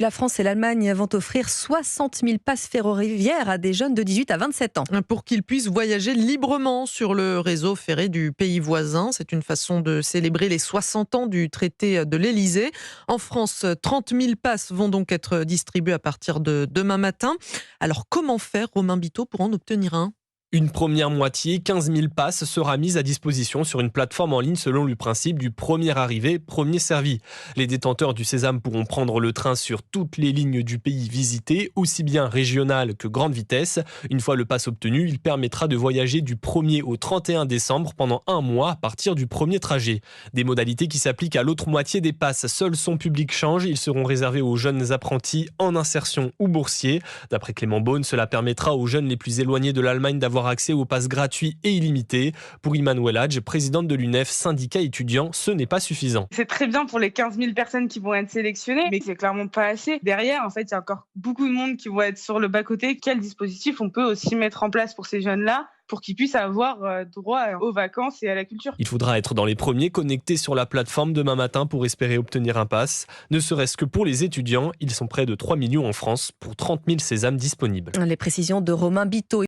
La France et l'Allemagne vont offrir 60 000 passes ferroviaires à des jeunes de 18 à 27 ans. Pour qu'ils puissent voyager librement sur le réseau ferré du pays voisin. C'est une façon de célébrer les 60 ans du traité de l'Élysée. En France, 30 000 passes vont donc être distribuées à partir de demain matin. Alors comment faire, Romain Biteau, pour en obtenir un ? Une première moitié, 15 000 passes, sera mise à disposition sur une plateforme en ligne selon le principe du premier arrivé, premier servi. Les détenteurs du Sésame pourront prendre le train sur toutes les lignes du pays visité, aussi bien régionales que grande vitesse. Une fois le pass obtenu, il permettra de voyager du 1er au 31 décembre pendant un mois à partir du premier trajet. Des modalités qui s'appliquent à l'autre moitié des passes. Seul son public change, ils seront réservés aux jeunes apprentis en insertion ou boursiers. D'après Clément Beaune, cela permettra aux jeunes les plus éloignés de l'Allemagne d'avoir accès aux passes gratuits et illimités. Pour Emmanuel Hadj, présidente de l'UNEF, syndicat étudiant, ce n'est pas suffisant. C'est très bien pour les 15 000 personnes qui vont être sélectionnées, mais c'est clairement pas assez. Derrière, en fait, il y a encore beaucoup de monde qui vont être sur le bas-côté. Quel dispositif on peut aussi mettre en place pour ces jeunes-là pour qu'ils puissent avoir droit aux vacances et à la culture? Il faudra être dans les premiers connectés sur la plateforme demain matin pour espérer obtenir un pass. Ne serait-ce que pour les étudiants, ils sont près de 3 millions en France pour 30 000 sésames disponibles. Les précisions de Romain Biteau.